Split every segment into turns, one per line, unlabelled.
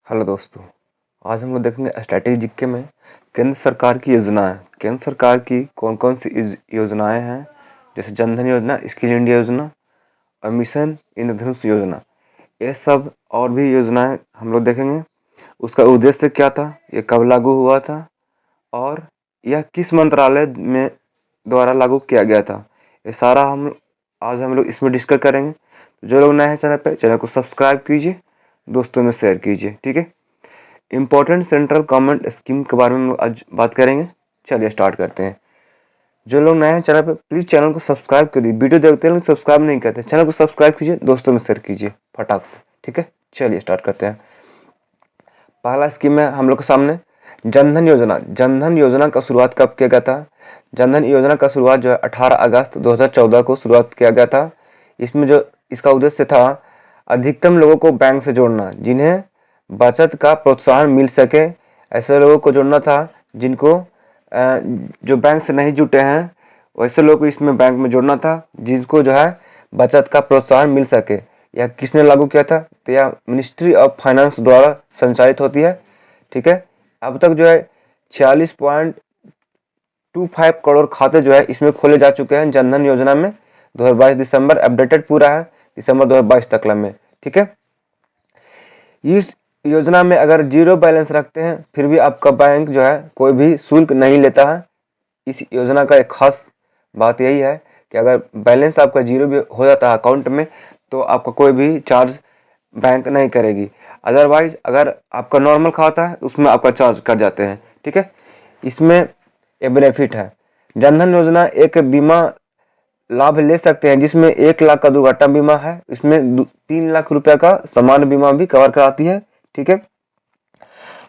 Hello दोस्तों, आज हम लोग देखेंगे स्टैटिक जीके में केंद्र सरकार की योजनाएं। केंद्र सरकार की कौन कौन सी योजनाएं हैं, जैसे जनधन योजना, स्किल इंडिया योजना और मिशन इंद्रधनुष योजना। ये सब और भी योजनाएं हम लोग देखेंगे। उसका उद्देश्य क्या था, ये कब लागू हुआ था और यह किस मंत्रालय में द्वारा लागू किया गया था, ये सारा आज हम लोग इसमें डिस्कस करेंगे। जो लोग नए हैं चैनल पे, चैनल को सब्सक्राइब कीजिए, दोस्तों में शेयर कीजिए। ठीक है, इम्पोर्टेंट सेंट्रल गवर्नमेंट स्कीम के बारे में आज बात करेंगे। चलिए स्टार्ट करते हैं। जो लोग नए हैं चैनल पे, प्लीज़ चैनल को सब्सक्राइब करिए। वीडियो देखते हैं लेकिन सब्सक्राइब नहीं करते, चैनल को सब्सक्राइब कीजिए, दोस्तों में शेयर कीजिए फटाक से। ठीक है, चलिए स्टार्ट करते हैं। पहला स्कीम है हम लोग के सामने जनधन योजना। जनधन योजना का शुरुआत कब किया गया था? जनधन योजना का शुरुआत जो है 18 अगस्त 2014 को शुरुआत किया गया था। इसमें जो इसका उद्देश्य था, अधिकतम लोगों को बैंक से जोड़ना, जिन्हें बचत का प्रोत्साहन मिल सके। ऐसे लोगों को जोड़ना था जिनको जो बैंक से नहीं जुटे हैं, वैसे लोगों को इसमें बैंक में जोड़ना था, जिनको जो है बचत का प्रोत्साहन मिल सके। यह किसने लागू किया था? तो यह मिनिस्ट्री ऑफ फाइनेंस द्वारा संचालित होती है। ठीक है, अब तक जो है 46.25 करोड़ खाते जो है इसमें खोले जा चुके हैं जनधन योजना में। 2022 दिसंबर अपडेटेड पूरा है, दिसंबर 2022 तक में। ठीक है, इस योजना में अगर जीरो बैलेंस रखते हैं फिर भी आपका बैंक जो है कोई भी शुल्क नहीं लेता है। इस योजना का एक खास बात यही है कि अगर बैलेंस आपका जीरो भी हो जाता है अकाउंट में, तो आपका कोई भी चार्ज बैंक नहीं करेगी। अदरवाइज अगर आपका नॉर्मल खाता है उसमें आपका चार्ज कट जाते हैं। ठीक है, इसमें एक बेनिफिट है। जनधन योजना एक बीमा लाभ ले सकते हैं जिसमें 1 लाख का दुर्घटना बीमा है, इसमें 3 लाख रुपए का सामान्य बीमा भी कवर कराती है। ठीक है,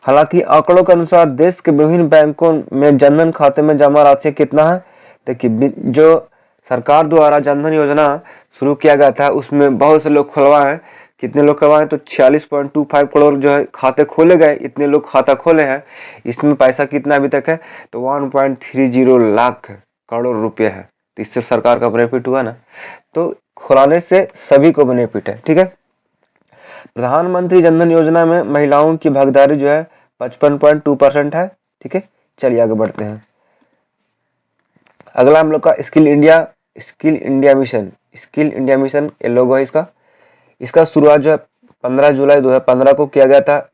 हालांकि आंकड़ों के अनुसार देश के विभिन्न बैंकों में जनधन खाते में जमा राशि कितना है? देखिए, जो सरकार द्वारा जनधन योजना शुरू किया गया था उसमें बहुत से लोग खुलवाए। कितने लोग खुलवाए? तो 46.25 करोड़ जो है खाते खोले गए। इतने लोग खाता खोले हैं, इसमें पैसा कितना अभी तक है? तो 1.30 लाख करोड़ रुपये है। तो इससे सरकार का बेनिफिट हुआ ना, तो खुलाने से सभी को बेनिफिट है। ठीक है, प्रधानमंत्री जनधन योजना में महिलाओं की भागीदारी जो है 55.2% है। ठीक है, चलिए आगे बढ़ते हैं। अगला हम लोग का skill India mission. Skill India mission ये लोगो है इसका। इसका शुरुआत जो है 15 जुलाई 2015 को किया गया था।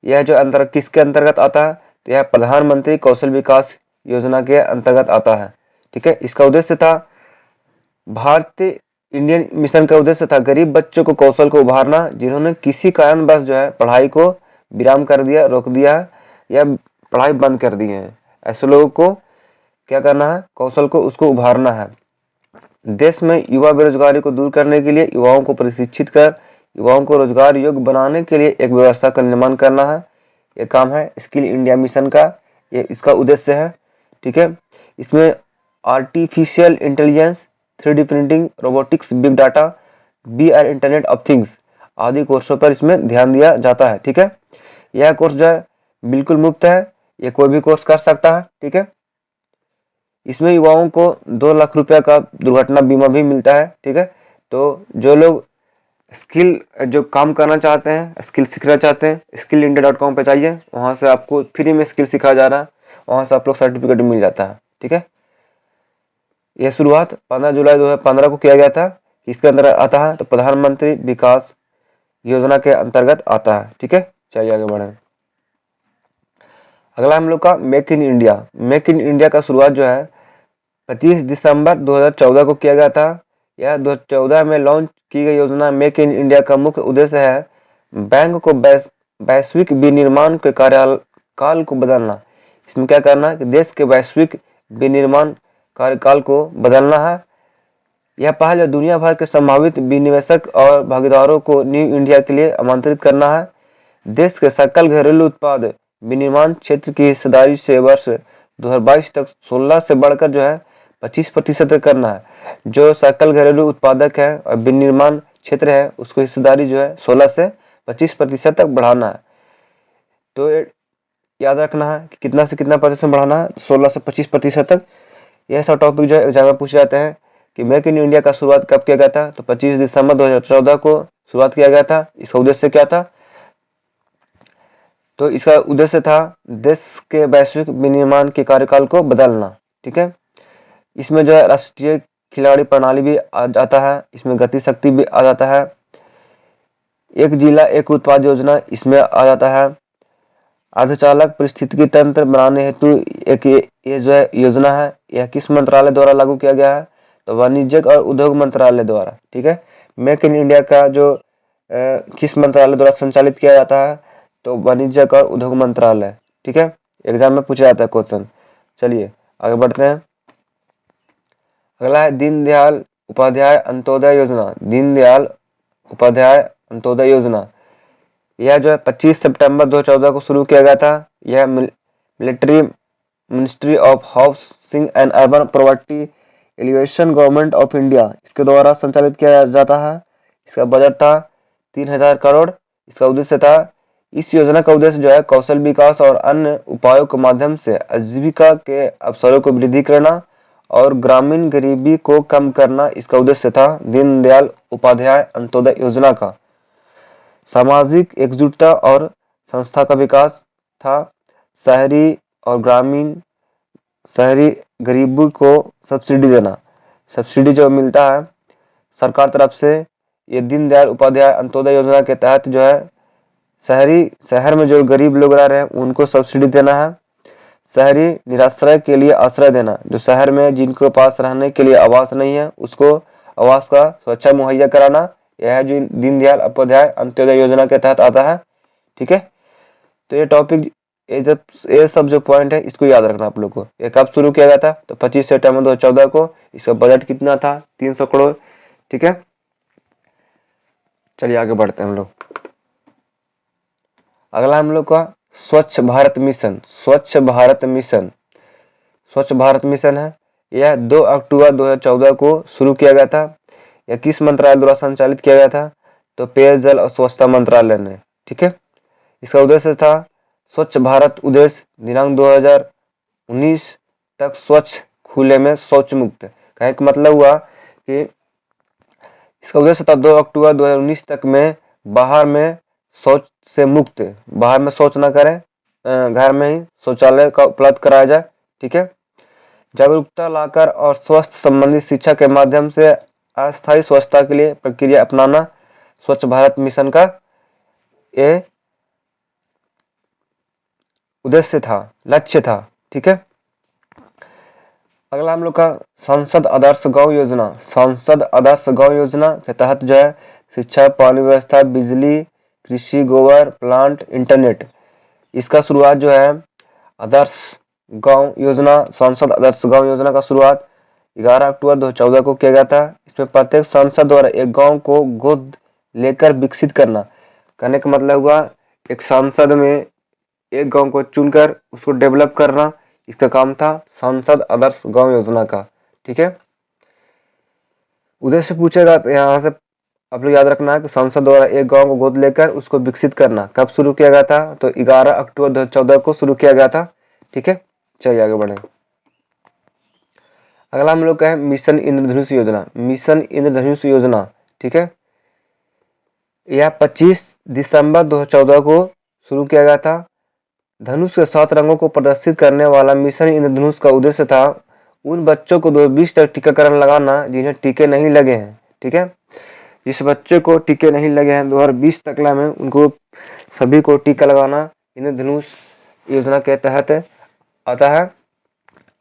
यह जो किसके अंतर्गत आता है? तो यह प्रधानमंत्री कौशल विकास योजना के अंतर्गत आता है। ठीक है, इसका उद्देश्य था, भारतीय इंडियन मिशन का उद्देश्य था गरीब बच्चों को कौशल को उभारना, जिन्होंने किसी कारणवश जो है पढ़ाई को विराम कर दिया, रोक दिया या पढ़ाई बंद कर दी है। ऐसे लोगों को क्या करना है? कौशल को उसको उभारना है। देश में युवा बेरोजगारी को दूर करने के लिए युवाओं को प्रशिक्षित कर युवाओं को रोजगार योग्य बनाने के लिए एक व्यवस्था का निर्माण करना है। ये काम है स्किल इंडिया मिशन का, ये इसका उद्देश्य है। ठीक है, इसमें artificial intelligence, 3D printing, robotics, big data, VR internet of things आदि कोर्सों पर इसमें ध्यान दिया जाता है। ठीक है, यह कोर्स जो है बिल्कुल मुफ्त है, ये कोई भी कोर्स कर सकता है। ठीक है, इसमें युवाओं को 2 लाख रुपए का दुर्घटना बीमा भी मिलता है। ठीक है, तो जो लोग स्किल जो काम करना चाहते हैं, स्किल सीखना चाहते हैं, skillindia.com पे जाइए, वहाँ से आपको फ्री में स्किल सिखाया जा रहा है, वहाँ से आप लोग सर्टिफिकेट मिल जाता है। ठीक है, यह शुरुआत 15 जुलाई 2015 को किया गया था। किसके अंदर आता है? तो प्रधानमंत्री विकास योजना के अंतर्गत आता है। ठीक है, चलिए आगे बढ़े। अगला हम लोग का make in India. Make in India का शुरुआत जो है 25 दिसंबर 2014 को किया गया था। यह 2014 में लॉन्च की गई योजना मेक इन इंडिया का मुख्य उद्देश्य है बैंक को वैश्विक विनिर्माण के कार्यकाल को बदलना। इसमें क्या करना है कि देश के वैश्विक विनिर्माण कार्यकाल को बदलना है। यह पहल दुनिया भर के संभावित विनिवेशक और भागीदारों को न्यू इंडिया के लिए आमंत्रित करना है। देश के सकल घरेलू उत्पाद विनिर्माण क्षेत्र की हिस्सेदारी से वर्ष 2022 तक 16 से बढ़कर जो है 25% तक करना है। जो सकल घरेलू उत्पादक है और विनिर्माण क्षेत्र है उसको हिस्सेदारी जो है 16 से 25% तक बढ़ाना है। तो याद रखना है कि कितना से कितना प्रतिशत बढ़ाना है, 16 से 25% तक। यह सब टॉपिक जो है एग्जाम में पूछे जाते हैं कि मेक इन इंडिया का शुरुआत कब किया गया था? तो 25 दिसंबर 2014 को शुरुआत किया गया था। इसका उद्देश्य क्या था? तो इसका उद्देश्य था देश के वैश्विक विनिर्माण के कार्यकाल को बदलना। ठीक है, इसमें जो है राष्ट्रीय खिलाड़ी प्रणाली भी आ जाता है, इसमें गति शक्ति भी आ जाता है, एक जिला एक उत्पाद योजना इसमें आ जाता है, अर्धचालक परिस्थितिकी तंत्र बनाने हेतु एक ये जो है योजना है, यह किस मंत्रालय द्वारा लागू किया गया है? तो वाणिज्यिक और उद्योग मंत्रालय द्वारा। ठीक है, मेक इन इंडिया का जो किस मंत्रालय द्वारा संचालित किया जाता है? तो वाणिज्यिक और उद्योग मंत्रालय। ठीक है, एग्जाम में पूछा जाता है क्वेश्चन। चलिए आगे बढ़ते हैं। अगला है दीनदयाल उपाध्याय अंत्योदय योजना। दीनदयाल उपाध्याय अंत्योदय योजना यह जो है 25 सितंबर 2014 को शुरू किया गया था। यह military ministry of housing and urban property elevation government of India इसके द्वारा संचालित किया जाता है। इसका बजट था 3000 करोड़। इसका उद्देश्य था, इस योजना का उद्देश्य जो है कौशल विकास और अन्य उपायों के माध्यम से आजीविका के अवसरों को वृद्धि करना और ग्रामीण गरीबी को कम करना इसका उद्देश्य था दीनदयाल उपाध्याय अंत्योदय योजना का। सामाजिक एकजुटता और संस्था का विकास था। शहरी और ग्रामीण शहरी गरीबी को सब्सिडी देना, सब्सिडी जो मिलता है सरकार तरफ से, ये दीनदयाल उपाध्याय अंत्योदय योजना के तहत जो है शहर में जो गरीब लोग रह रहे हैं उनको सब्सिडी देना है। शहरी निराश्रय के लिए आश्रय देना, जो शहर में जिनके पास रहने के लिए आवास नहीं है उसको आवास का सुरक्षा मुहैया कराना, यह जो दीनदयाल उपाध्याय अंत्योदय योजना के तहत आता है। ठीक है, तो ये टॉपिक ये सब जो पॉइंट है इसको याद रखना आप लोग को। ये कब शुरू किया गया था? तो 25 सितंबर 2014 को। इसका बजट कितना था? 300 करोड़। ठीक है, चलिए आगे बढ़ते हैं हम लोग। अगला हम लोग का स्वच्छ भारत मिशन। स्वच्छ भारत मिशन, स्वच्छ भारत मिशन है, यह 2 अक्टूबर 2014 को शुरू किया गया था। यह किस मंत्रालय द्वारा संचालित किया गया था? तो पेयजल और स्वच्छता मंत्रालय ने। ठीक है, इसका उद्देश्य था स्वच्छ भारत उद्देश्य दिनांक 2019 तक स्वच्छ खुले में शौच मुक्त। कहने का मतलब हुआ कि इसका उद्देश्य था 2 अक्टूबर 2019 तक में बाहर में शौच से मुक्त, बाहर में शौच ना करें, घर में ही शौचालय का उपलब्ध कराया जाए। ठीक है, जागरूकता लाकर और स्वास्थ्य संबंधी शिक्षा के माध्यम से अस्थायी स्वच्छता के लिए प्रक्रिया अपनाना स्वच्छ भारत मिशन का ये उद्देश्य था, लक्ष्य था। ठीक है, अगला हम लोग का सांसद आदर्श गांव योजना। सांसद आदर्श गांव योजना के तहत जो है शिक्षा, पानी व्यवस्था, बिजली, कृषि, गोबर प्लांट, इंटरनेट, इसका शुरुआत जो है आदर्श गांव योजना, सांसद आदर्श गांव योजना का शुरुआत 11 अक्टूबर 2014 को किया गया था। इसमें प्रत्येक सांसद द्वारा एक गांव को गोद लेकर विकसित करना। कहने का मतलब हुआ एक सांसद में एक गांव को चुनकर उसको डेवलप करना, इसका काम था सांसद आदर्श गांव योजना का। ठीक है, उद्देश्य पूछेगा तो यहाँ से आप लोग याद रखना है कि सांसद द्वारा एक गांव को गोद लेकर उसको विकसित करना कब शुरू किया गया था? तो 11 अक्टूबर 2014 को शुरू किया गया था। ठीक है, चलिए आगे बढ़े। अगला हम लोग का है मिशन इंद्रधनुष योजना। मिशन इंद्रधनुष योजना, ठीक है, यह 25 दिसंबर 2014 को शुरू किया गया था। धनुष के 7 रंगों को प्रदर्शित करने वाला मिशन इंद्रधनुष का उद्देश्य था उन बच्चों को 2020 तक टीकाकरण लगाना जिन्हें टीके नहीं लगे हैं। ठीक है, जिस बच्चे को टीके नहीं लगे हैं 2020 तक में उनको सभी को टीका लगाना इंद्रधनुष योजना के तहत आता है।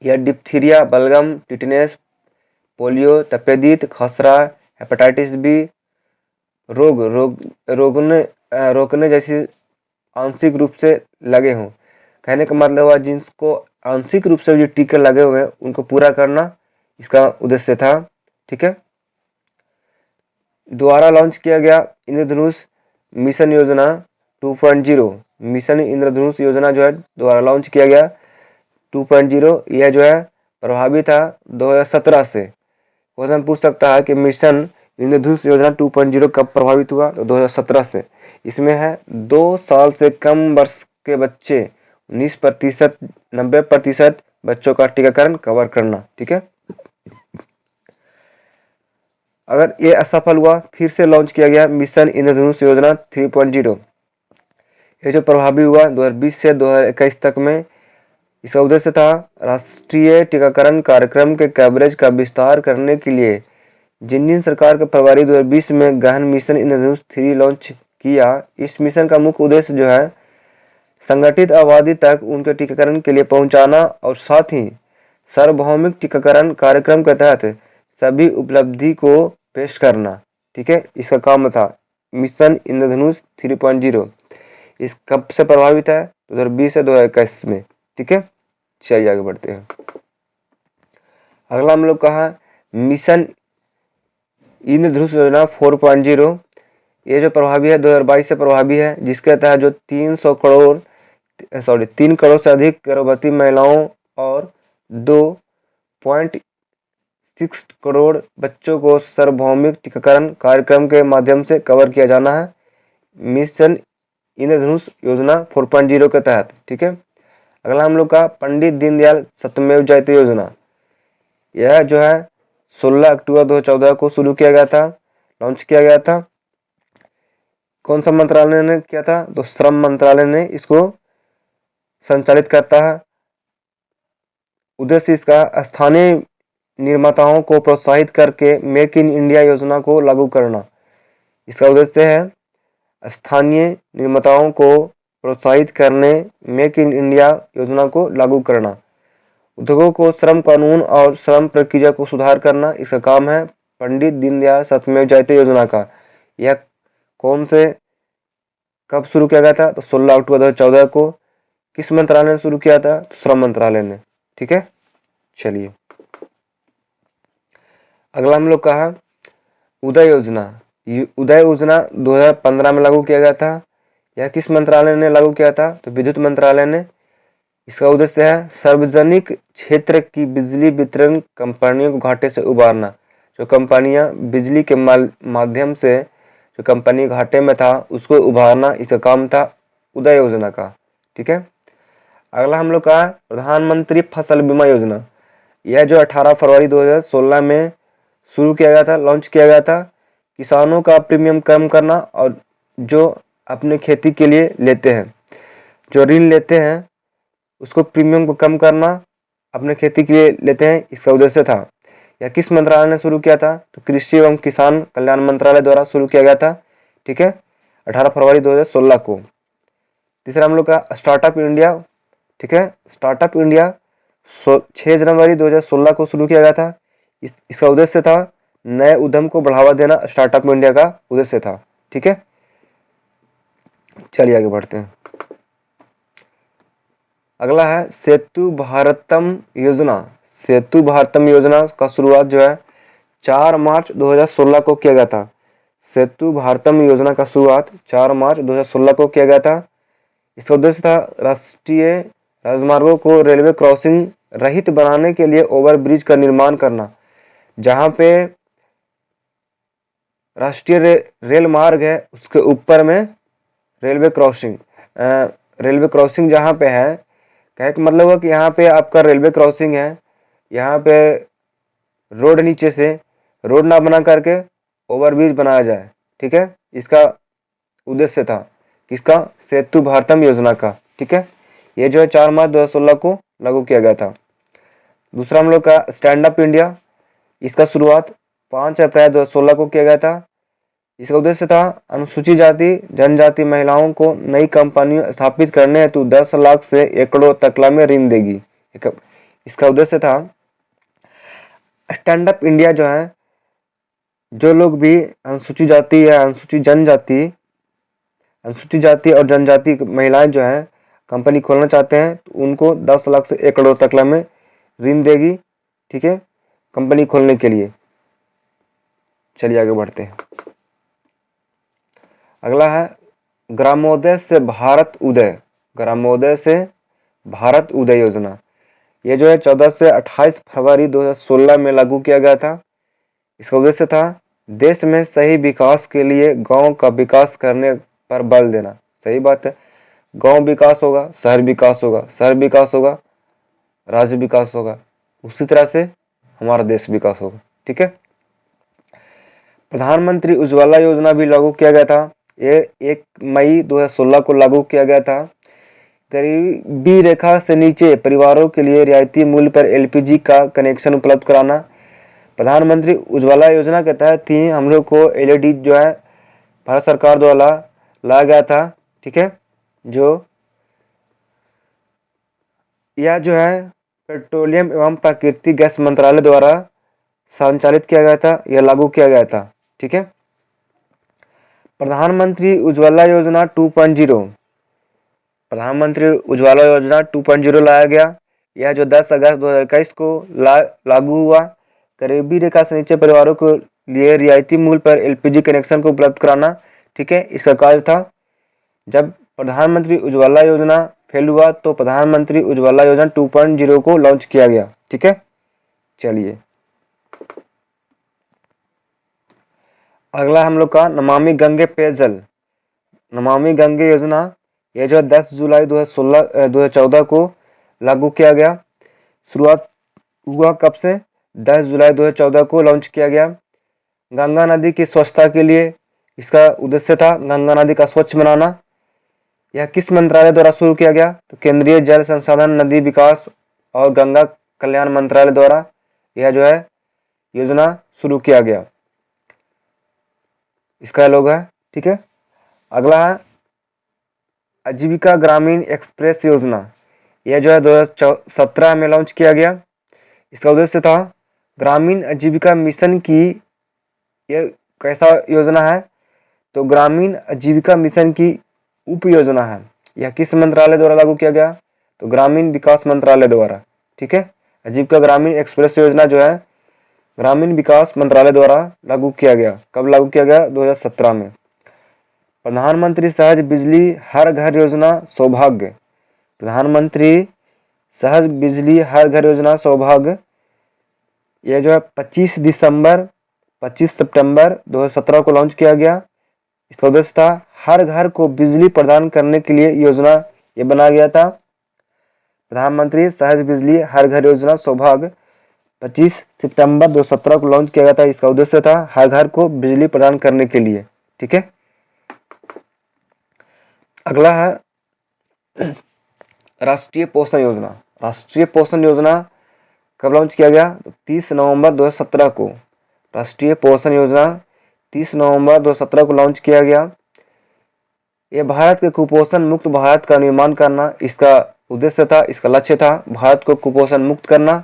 यह डिप्थीरिया, बलगम, टिटनेस, पोलियो, तपेदिक, खसरा, हेपेटाइटिस बी रोकने जैसी आंशिक रूप से लगे हों। कहने का मतलब हुआ जिनको आंशिक रूप से जो टीके लगे हुए हैं उनको पूरा करना इसका उद्देश्य था। ठीक है, द्वारा लॉन्च किया गया इंद्रधनुष मिशन योजना 2.0। मिशन इंद्रधनुष योजना जो है द्वारा लॉन्च किया गया 2.0। यह जो है प्रभावी था 2017 से। क्वेश्चन पूछ सकता है कि मिशन इंद्रधनुष योजना 2.0 कब प्रभावित हुआ? तो 2017 से। इसमें है 2 साल से कम वर्ष के बच्चे 19%, 90% बच्चों का टीकाकरण कवर करना। ठीक है, अगर ये असफल हुआ फिर से लॉन्च किया गया मिशन इंद्रधनुष योजना 3.0। ये जो प्रभावी हुआ 2020 से 2021 तक में, इसका उद्देश्य था राष्ट्रीय टीकाकरण कार्यक्रम के कवरेज का विस्तार करने के लिए। जिन सरकार के फरवरी 2020 में गहन मिशन इंद्रधनुष 3 लॉन्च किया। इस मिशन का मुख्य उद्देश्य जो है संगठित आबादी तक उनके टीकाकरण के लिए पहुंचाना और साथ ही सार्वभौमिक टीकाकरण कार्यक्रम के तहत सभी उपलब्धि को पेश करना। ठीक है, इसका काम था मिशन इंद्रधनुष 3.0। इस कब से प्रभावित है? 2020 से 2021 में। ठीक है, चलिए आगे बढ़ते हैं। अगला हम लोग कहा मिशन इंद्रधनुष योजना 4.0। ये जो प्रभावी है 2022 से प्रभावी है, जिसके तहत जो 3 करोड़ से अधिक गर्भवती महिलाओं और 2.6 करोड़ बच्चों को सार्वभौमिक टीकाकरण कार्यक्रम के माध्यम से कवर किया जाना है मिशन इंद्रधनुष योजना 4.0 के तहत। ठीक है, अगला हम लोग का पंडित दीनदयाल सत्यमेव जयते योजना। यह जो है 16 अक्टूबर 2014 को शुरू किया गया था, लॉन्च किया गया था। कौन सा मंत्रालय ने किया था? तो श्रम मंत्रालय ने इसको संचालित करता है। उद्देश्य इसका स्थानीय निर्माताओं को प्रोत्साहित करके मेक इन इंडिया योजना को लागू करना। इसका उद्देश्य है स्थानीय निर्माताओं को प्रोत्साहित करने मेक इन इंडिया योजना को लागू करना। उद्योगों को श्रम कानून और श्रम प्रक्रिया को सुधार करना, इसका काम है पंडित दीनदयाल सत्यमेव जयते योजना का। यह कौन से कब शुरू किया गया था? तो 16 अक्टूबर 2014 को। किस मंत्रालय ने शुरू किया था? तो श्रम मंत्रालय ने। ठीक है, चलिए अगला हम लोग कहा उदय योजना। उदय योजना 2015 में लागू किया गया था। यह किस मंत्रालय ने लागू किया था? तो विद्युत मंत्रालय ने। इसका उद्देश्य है सार्वजनिक क्षेत्र की बिजली वितरण कंपनियों को घाटे से उबारना। जो कंपनियां बिजली के माध्यम से जो कंपनी घाटे में था उसको उभारना, इसका काम था उदय योजना का। ठीक है, अगला हम लोग का प्रधानमंत्री फसल बीमा योजना। यह जो 18 फरवरी 2016 में शुरू किया गया था, लॉन्च किया गया था। किसानों का प्रीमियम कम करना और जो अपने खेती के लिए लेते हैं, जो ऋण लेते हैं उसको प्रीमियम को कम करना, अपने खेती के लिए लेते हैं, इसका उद्देश्य था। यह किस मंत्रालय ने शुरू किया था? तो कृषि एवं किसान कल्याण मंत्रालय द्वारा शुरू किया गया था। ठीक है, 18 फरवरी 2016 को। तीसरा हम लोग का स्टार्टअप इंडिया। ठीक है, स्टार्टअप इंडिया 6 जनवरी 2016 को शुरू किया गया था। इसका उद्देश्य था नए उद्यम को बढ़ावा देना, स्टार्टअप इंडिया का उद्देश्य था। ठीक है, चलिए आगे बढ़ते हैं। अगला है सेतु भारतम योजना। सेतु भारतम योजना का शुरुआत जो है 4 मार्च 2016 को किया गया था। सेतु भारतम योजना का शुरुआत 4 मार्च 2016 को किया गया था। इसका उद्देश्य था राष्ट्रीय राजमार्गों को रेलवे क्रॉसिंग रहित बनाने के लिए ओवरब्रिज का निर्माण करना। जहां पे राष्ट्रीय रेल मार्ग है उसके ऊपर में रेलवे क्रॉसिंग जहाँ पे है, कहने का मतलब है कि यहाँ पे आपका रेलवे क्रॉसिंग है, यहाँ पे रोड नीचे से रोड ना बना करके ओवरब्रिज बनाया जाए। ठीक है, इसका उद्देश्य था किसका? सेतु भारतम योजना का। ठीक है, ये जो है 4 मार्च 2016 को लागू किया गया था। दूसरा हम लोग का स्टैंड अप इंडिया। इसका शुरुआत 5 अप्रैल 2016 को किया गया था। इसका उद्देश्य था अनुसूचित जाति जनजाति महिलाओं को नई कंपनियां स्थापित करने हेतु 10 लाख से 1 करोड़ तक में ऋण देगी। इसका उद्देश्य था स्टैंड अप इंडिया जो है, जो लोग भी अनुसूचित जाति या अनुसूचित जाति और जनजाति महिलाएं जो है कंपनी खोलना चाहते हैं तो उनको 10 लाख से 1 करोड़ तक में ऋण देगी। ठीक है, कंपनी खोलने के लिए। चलिए आगे बढ़ते हैं। अगला है ग्रामोदय से भारत उदय। ग्रामोदय से भारत उदय योजना। ये जो है 14 से 28 फरवरी 2016 में लागू किया गया था। इसका उद्देश्य था देश में सही विकास के लिए गांव का विकास करने पर बल देना। सही बात है, गांव विकास होगा शहर विकास होगा, शहर विकास होगा राज्य विकास होगा, उसी तरह से हमारा देश विकास होगा। ठीक है, प्रधानमंत्री उज्ज्वला योजना भी लागू किया गया था। ये 1 मई 2016 को लागू किया गया था। गरीबी रेखा से नीचे परिवारों के लिए रियायती मूल्य पर एलपीजी का कनेक्शन उपलब्ध कराना। प्रधानमंत्री उज्ज्वला योजना के तहत ही हम लोग को एलईडी जो है भारत सरकार द्वारा लाया गया था। ठीक है, जो यह जो है पेट्रोलियम एवं प्राकृतिक गैस मंत्रालय द्वारा संचालित किया गया था, यह लागू किया गया था। ठीक है, प्रधानमंत्री उज्ज्वला योजना 2.0, प्रधानमंत्री उज्ज्वला योजना 2.0 लाया गया। यह जो 10 अगस्त 2021 को लागू हुआ। गरीबी रेखा से नीचे परिवारों को लिए रियायती मूल्य पर एलपीजी कनेक्शन को उपलब्ध कराना। ठीक है, इसका कार्य था। जब प्रधानमंत्री उज्ज्वला योजना फेल हुआ तो प्रधानमंत्री उज्ज्वला योजना 2.0 को लॉन्च किया गया। ठीक है, चलिए अगला हम लोग का नमामि गंगे पेयजल, नमामि गंगे योजना, यह जो 10 जुलाई 2014 को लागू किया गया। शुरुआत हुआ कब से? 10 जुलाई 2014 को लॉन्च किया गया। गंगा नदी की स्वच्छता के लिए इसका उद्देश्य था, गंगा नदी का स्वच्छ बनाना। यह किस मंत्रालय द्वारा शुरू किया गया? तो केंद्रीय जल संसाधन, नदी विकास और गंगा कल्याण मंत्रालय द्वारा यह जो है योजना शुरू किया गया। इसका लोगो है। ठीक है, अगला है आजीविका ग्रामीण एक्सप्रेस योजना, यह जो है 2017 में लॉन्च किया गया। इसका उद्देश्य था ग्रामीण आजीविका मिशन की, यह कैसा योजना है? तो ग्रामीण आजीविका मिशन की उप योजना है। यह किस मंत्रालय द्वारा लागू किया गया? तो ग्रामीण विकास मंत्रालय द्वारा। ठीक है, आजीविका ग्रामीण एक्सप्रेस योजना जो है ग्रामीण विकास मंत्रालय द्वारा लागू किया गया। कब लागू किया गया? 2017 में। प्रधानमंत्री सहज बिजली हर घर योजना सौभाग्य, प्रधानमंत्री सहज बिजली हर घर योजना सौभाग्य, यह जो है 25 सितंबर 2017 को लॉन्च किया गया। इसका उद्देश्य था हर घर को बिजली प्रदान करने के लिए योजना ये बनाया गया था। प्रधानमंत्री सहज बिजली हर घर योजना सौभाग्य 25 सितंबर 2017 को लॉन्च किया गया था। इसका उद्देश्य था हर घर को बिजली प्रदान करने के लिए। ठीक है, अगला है राष्ट्रीय पोषण योजना। राष्ट्रीय पोषण योजना कब लॉन्च किया गया? तो 30 नवंबर 2017 को राष्ट्रीय पोषण योजना 30 नवंबर 2017 को लॉन्च किया गया। यह भारत के कुपोषण मुक्त भारत का निर्माण करना इसका उद्देश्य था, इसका लक्ष्य था भारत को कुपोषण मुक्त करना।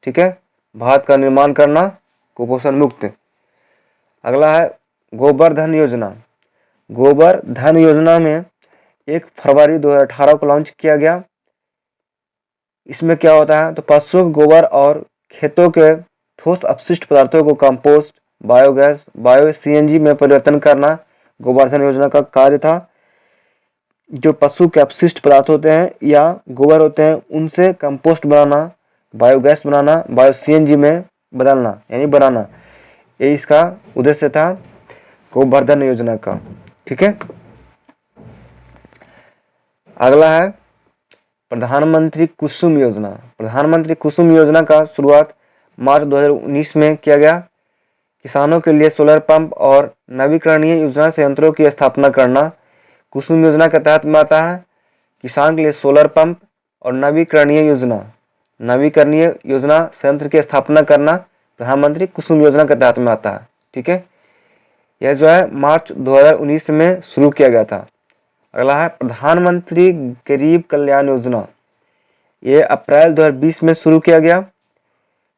ठीक है, भारत का निर्माण करना कुपोषण मुक्त। अगला है गोबर धन योजना। गोबर धन योजना में 1 फरवरी 2018 को लॉन्च किया गया। इसमें क्या होता है? तो पशुओं के गोबर और खेतों के ठोस अपशिष्ट पदार्थों को कंपोस्ट, बायोगैस, बायो सीएनजी में परिवर्तन करना गोबर धन योजना का कार्य था। जो पशु के अपशिष्ट पदार्थ होते हैं या गोबर होते हैं उनसे कंपोस्ट बनाना, बायोगैस बनाना, बायो सीएनजी में बदलना यानी बनाना, ये इसका उद्देश्य था गोबर धन योजना का। ठीक है, अगला है प्रधानमंत्री कुसुम योजना। प्रधानमंत्री कुसुम योजना का शुरुआत मार्च 2019 में किया गया। किसानों के लिए सोलर पंप और नवीकरणीय योजना संयंत्रों की स्थापना करना कुसुम योजना के तहत में आता है। किसान के लिए सोलर पंप और नवीकरणीय योजना संयंत्र की स्थापना करना प्रधानमंत्री कुसुम योजना के तहत में आता है। ठीक है, यह जो है मार्च 2019 में शुरू किया गया था। अगला है प्रधानमंत्री गरीब कल्याण योजना, ये अप्रैल 2020 में शुरू किया गया।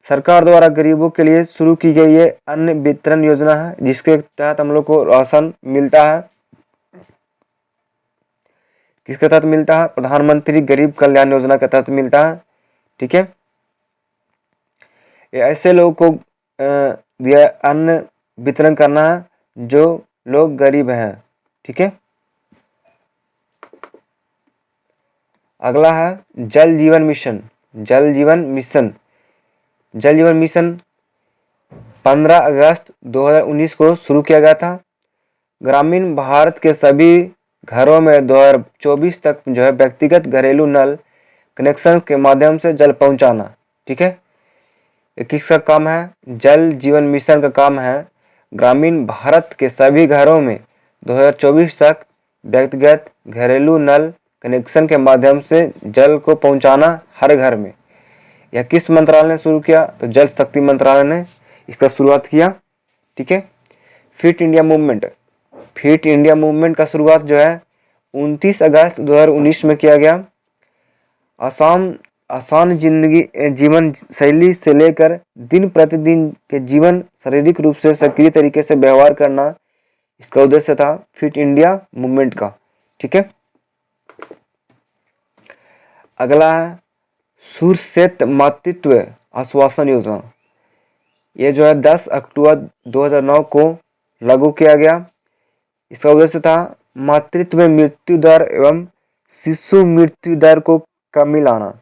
सरकार द्वारा गरीबों के लिए शुरू की गई ये अन्न वितरण योजना है जिसके तहत हम लोग को राशन मिलता है। किसके तहत मिलता है? प्रधानमंत्री गरीब कल्याण योजना के तहत मिलता है। ठीक है, ये ऐसे लोगों को दिया अन्न वितरण करना है जो लोग गरीब हैं। ठीक है, अगला है जल जीवन मिशन। जल जीवन मिशन 15 अगस्त 2019 को शुरू किया गया था। ग्रामीण भारत के सभी घरों में 2024 तक जो है व्यक्तिगत घरेलू नल कनेक्शन के माध्यम से जल पहुंचाना। ठीक है, ये किसका काम है? जल जीवन मिशन का काम है ग्रामीण भारत के सभी घरों में 2024 तक व्यक्तिगत घरेलू नल कनेक्शन के माध्यम से जल को पहुंचाना हर घर में। यह किस मंत्रालय ने शुरू किया? तो जल शक्ति मंत्रालय ने इसका शुरुआत किया। ठीक है। Fit India movement, fit India movement का शुरुआत जो है 29 अगस्त 2019 में किया गया। आसान जीवन शैली से लेकर दिन प्रतिदिन के जीवन शारीरिक रूप से सक्रिय तरीके से व्यवहार करना इसका उद्देश्य था फिट इंडिया मूवमेंट का। ठीक है। अगला है सुरक्षित मातृत्व आश्वासन योजना। ये जो है 10 अक्टूबर 2009 को लागू किया गया। इसका उद्देश्य था मातृत्व मृत्यु दर एवं शिशु मृत्यु दर को कमी लाना।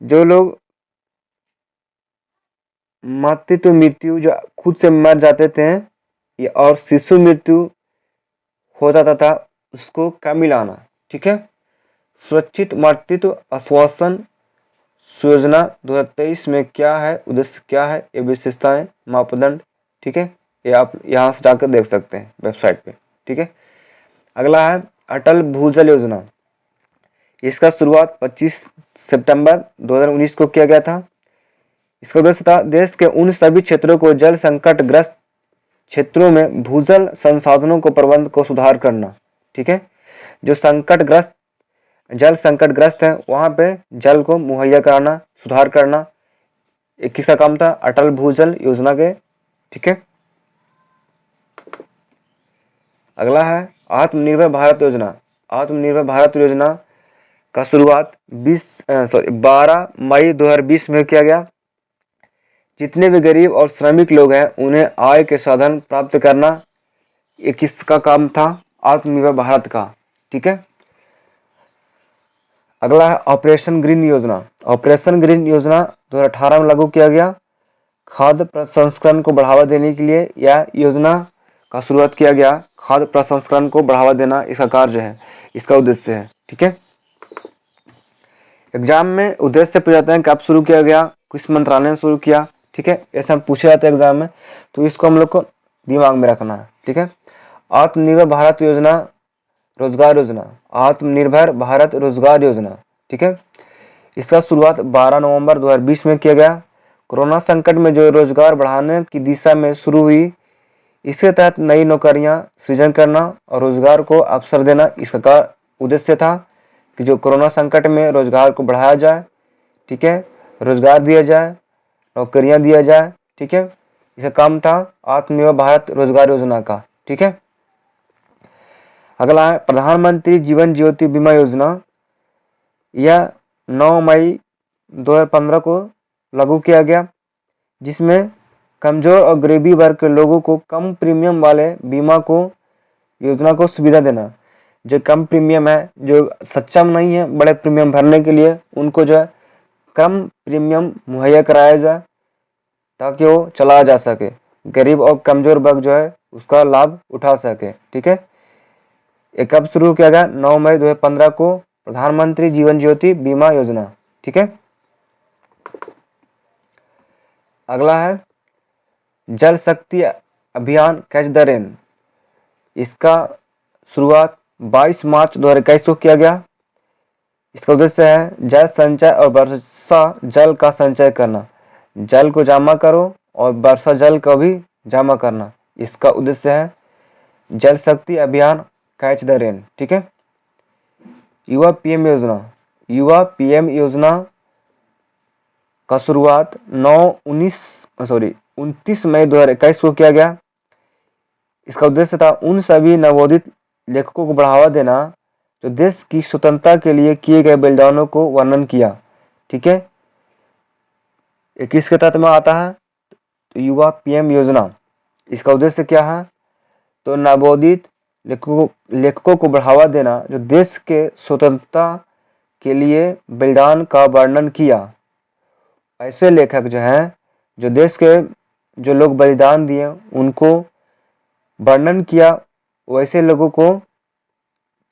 जो लोग मातृत्व मृत्यु जो खुद से मर जाते थे और शिशु मृत्यु हो जाता था उसको कमी लाना। ठीक है। सुरक्षित मातृत्व आश्वासन योजना 2023 में क्या है, उद्देश्य क्या है, ये विशेषताएं, मापदंड। ठीक है। ये आप यहाँ से जाकर देख सकते हैं वेबसाइट पे। ठीक है। अगला है अटल भूजल योजना। इसका शुरुआत 25 सितंबर 2019 को किया गया था। इसका उद्देश्य था देश के उन सभी क्षेत्रों को जल संकट ग्रस्त क्षेत्रों में भूजल संसाधनों को प्रबंध को सुधार करना। ठीक है। जो जल संकट ग्रस्त है वहां पे जल को मुहैया कराना, सुधार करना, एक किसका काम था? अटल भूजल योजना के। ठीक है। अगला है आत्मनिर्भर भारत योजना। आत्मनिर्भर भारत योजना का शुरुआत 12 मई 2020 में किया गया। जितने भी गरीब और श्रमिक लोग हैं उन्हें आय के साधन प्राप्त करना, ये किसका काम था? आत्मनिर्भर भारत का। ठीक है। अगला है ऑपरेशन ग्रीन योजना। ऑपरेशन ग्रीन योजना 2018 में लागू किया गया। खाद्य प्रसंस्करण को बढ़ावा देने के लिए यह योजना का शुरुआत किया गया। खाद्य प्रसंस्करण को बढ़ावा देना इसका कार्य है, इसका उद्देश्य है। ठीक है। एग्जाम में उद्देश्य पूछ जाते हैं कब शुरू किया गया, किस मंत्रालय ने शुरू किया। ठीक है। ऐसा हम पूछे जाते हैं एग्जाम में, तो इसको हम लोग को दिमाग में रखना है। ठीक है। आत्मनिर्भर भारत योजना रोजगार योजना, आत्मनिर्भर भारत रोजगार योजना। ठीक है। इसका शुरुआत 12 नवंबर 2020 में किया गया। कोरोना संकट में जो रोजगार बढ़ाने की दिशा में शुरू हुई, इसके तहत नई नौकरियां सृजन करना और रोजगार को अवसर देना इसका उद्देश्य था कि जो कोरोना संकट में रोजगार को बढ़ाया जाए। ठीक है। रोजगार दिया जाए, नौकरियां दिया जाए। ठीक है। इसका काम था आत्मनिर्भर भारत रोजगार योजना का। ठीक है। अगला है प्रधानमंत्री जीवन ज्योति बीमा योजना। यह 9 मई 2015 को लागू किया गया, जिसमें कमजोर और गरीबी वर्ग के लोगों को कम प्रीमियम वाले बीमा को योजना को सुविधा देना। जो कम प्रीमियम है, जो सक्षम नहीं है बड़े प्रीमियम भरने के लिए, उनको जो है कम प्रीमियम मुहैया कराया जाए ताकि वो चलाया जा सके, गरीब और कमजोर वर्ग जो है उसका लाभ उठा सके। ठीक है। ये कब शुरू किया गया? 9 मई 2015 को प्रधानमंत्री जीवन ज्योति बीमा योजना। ठीक है। अगला है जल शक्ति अभियान कैच द रेन। इसका शुरुआत 22 मार्च 2021 को किया गया। इसका उद्देश्य है जल संचय और वर्षा जल का संचय करना। जल को जमा करो और वर्षा जल को भी जमा करना, इसका उद्देश्य है जल शक्ति अभियान कैच द रेन। ठीक है। युवा पीएम योजना। युवा पीएम योजना का शुरुआत 29 मई 2021 को किया गया। इसका उद्देश्य था उन सभी नवोदित लेखकों को बढ़ावा देना जो देश की स्वतंत्रता के लिए किए गए बलिदानों को वर्णन किया। ठीक है। ये किसके तहत में आता है? तो युवा पीएम योजना। इसका उद्देश्य क्या है? तो नवोदित लेखकों को बढ़ावा देना जो देश के स्वतंत्रता के लिए बलिदान का वर्णन किया। ऐसे लेखक जो हैं जो देश के जो लोग बलिदान दिए उनको वर्णन किया, वैसे लोगों को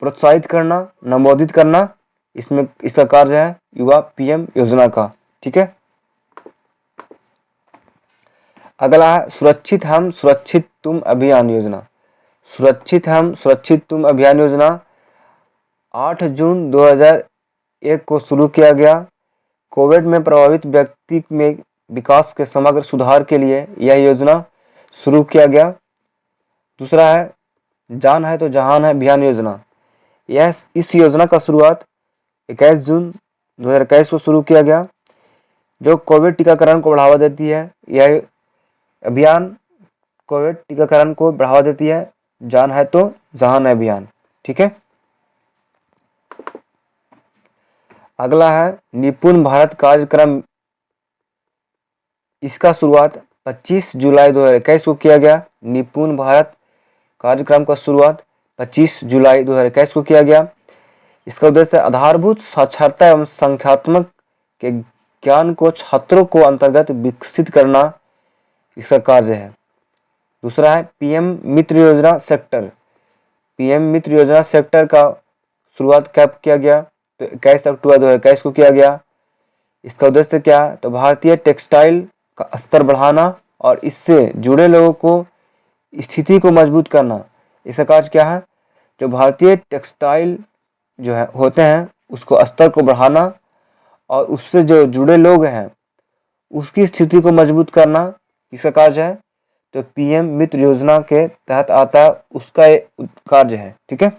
प्रोत्साहित करना, नवोदित करना, इसमें इसका कार्य है युवा पीएम योजना का। ठीक है। अगला है सुरक्षित हम सुरक्षित तुम अभियान योजना। सुरक्षित हम सुरक्षित तुम अभियान योजना 8 जून 2001 को शुरू किया गया। कोविड में प्रभावित व्यक्ति में विकास के समग्र सुधार के लिए यह योजना शुरू किया गया। दूसरा है जान है तो जहान है अभियान योजना। इस योजना का शुरुआत 21 जून 2021 को शुरू किया गया, जो कोविड टीकाकरण को बढ़ावा देती है। यह अभियान कोविड टीकाकरण को बढ़ावा देती है। जान है तो जहान है अभियान। ठीक है। अगला है निपुण भारत कार्यक्रम। इसका शुरुआत 25 जुलाई 2021 को किया गया। निपुण भारत कार्यक्रम का शुरुआत 25 जुलाई 2021 को किया गया। इसका उद्देश्य आधारभूत साक्षरता एवं संख्यात्मक के ज्ञान को छात्रों को अंतर्गत विकसित करना इसका कार्य है। दूसरा है पीएम मित्र योजना सेक्टर। पीएम मित्र योजना सेक्टर का शुरुआत कब किया गया? तो 21 अक्टूबर 2021 को किया गया। इसका उद्देश्य क्या है? तो भारतीय टेक्सटाइल का स्तर बढ़ाना और इससे जुड़े लोगों को स्थिति को मजबूत करना। इसका कार्य क्या है? जो भारतीय टेक्सटाइल जो है होते हैं उसको स्तर को बढ़ाना और उससे जो जुड़े लोग हैं उसकी स्थिति को मजबूत करना इसका कार्य है। तो पीएम मित्र योजना के तहत आता है, उसका कार्य है। ठीक है।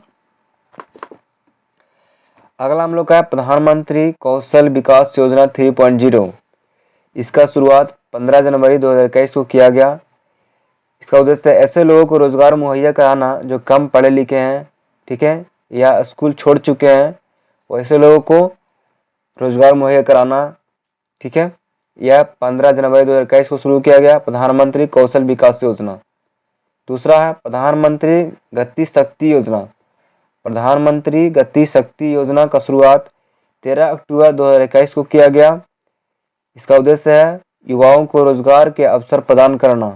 अगला हम लोग का है प्रधानमंत्री कौशल विकास योजना 3.0। इसका शुरुआत 15 जनवरी 2021 को किया गया। इसका उद्देश्य ऐसे लोगों को रोजगार मुहैया कराना जो कम पढ़े लिखे हैं, ठीक है, या स्कूल छोड़ चुके हैं, वैसे लोगों को रोजगार मुहैया कराना। ठीक है। यह 15 जनवरी 2021 को शुरू किया गया, प्रधानमंत्री कौशल विकास योजना। दूसरा है प्रधानमंत्री गति शक्ति योजना। प्रधानमंत्री गति शक्ति योजना का शुरुआत 13 अक्टूबर 2021 को किया गया। इसका उद्देश्य है युवाओं को रोजगार के अवसर प्रदान करना।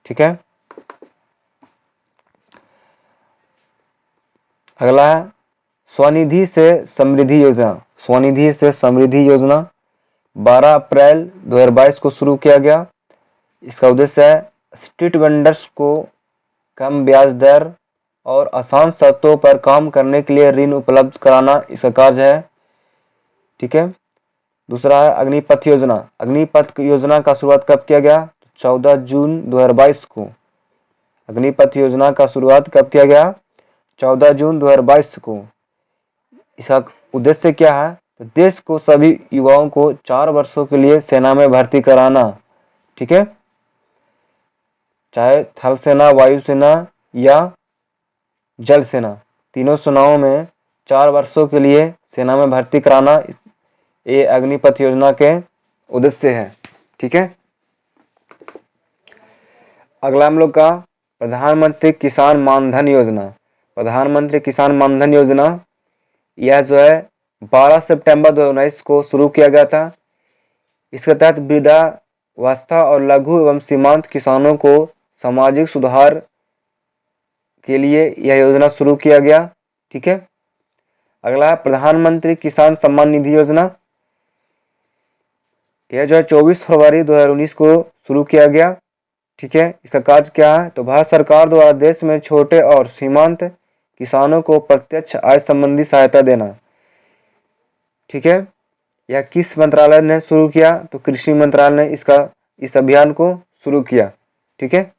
ठीक है। अगला है स्वनिधि से समृद्धि योजना। स्वनिधि से समृद्धि योजना 12 अप्रैल 2022 को शुरू किया गया। इसका उद्देश्य है स्ट्रीट वेंडर्स को कम ब्याज दर और आसान शर्तों पर काम करने के लिए ऋण उपलब्ध कराना इसका कार्य है। ठीक है। दूसरा है अग्निपथ योजना। अग्निपथ योजना का शुरुआत कब किया गया? 14 जून 2022 को। अग्निपथ योजना का शुरुआत कब किया गया? 14 जून 2022 को। इसका उद्देश्य क्या है? तो देश को सभी युवाओं को 4 वर्षों के लिए सेना में भर्ती कराना। ठीक है। चाहे थल सेना, वायुसेना या जल सेना, तीनों सेनाओं में 4 वर्षों के लिए सेना में भर्ती कराना ये अग्निपथ योजना के उद्देश्य है। ठीक है। अगला हम लोग का प्रधानमंत्री किसान मानधन योजना। प्रधानमंत्री किसान मानधन योजना यह जो है 12 सितंबर 2019 को शुरू किया गया था। इसके तहत वृद्धावस्था और लघु एवं सीमांत किसानों को सामाजिक सुधार के लिए यह योजना शुरू किया गया। ठीक है। अगला है प्रधानमंत्री किसान सम्मान निधि योजना। यह जो है 24 फरवरी 2019 को शुरू किया गया। ठीक है। इसका कार्य क्या है? तो भारत सरकार द्वारा देश में छोटे और सीमांत किसानों को प्रत्यक्ष आय संबंधी सहायता देना। ठीक है। यह किस मंत्रालय ने शुरू किया? तो कृषि मंत्रालय ने इस अभियान को शुरू किया। ठीक है।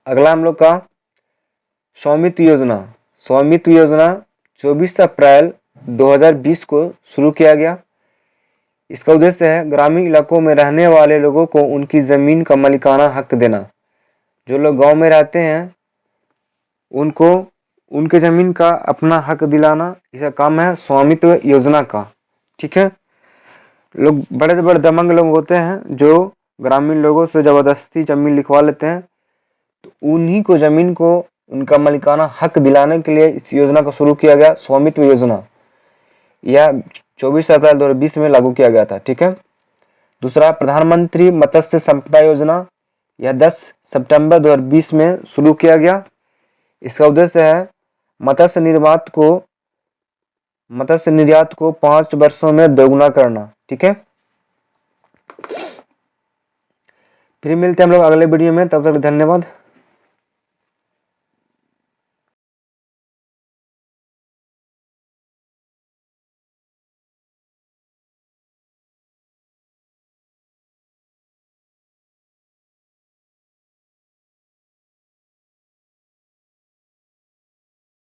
अगला हम लोग का स्वामित्व योजना। स्वामित्व योजना 24 अप्रैल 2020 को शुरू किया गया। इसका उद्देश्य है ग्रामीण इलाकों में रहने वाले लोगों को उनकी ज़मीन का मालिकाना हक देना। जो लोग गांव में रहते हैं उनको उनके ज़मीन का अपना हक दिलाना, इसका काम है स्वामित्व योजना का। ठीक है। लोग बड़े बड़े दबंग लोग होते हैं जो ग्रामीण लोगों से ज़बरदस्ती ज़मीन लिखवा लेते हैं, तो उन्हीं को ज़मीन को उनका मालिकाना हक दिलाने के लिए इस योजना को शुरू किया गया, स्वामित्व योजना। यह 24 अप्रैल 2020 में लागू किया गया था। ठीक है। दूसरा प्रधानमंत्री मत्स्य संपदा योजना। यह 10 सितंबर 2020 में शुरू किया गया। इसका उद्देश्य है मत्स्य निर्मात को मत्स्य निर्यात को 5 वर्षों में दोगुना करना। ठीक है, फिर मिलते हैं हम लोग अगले वीडियो में, तब तक धन्यवाद।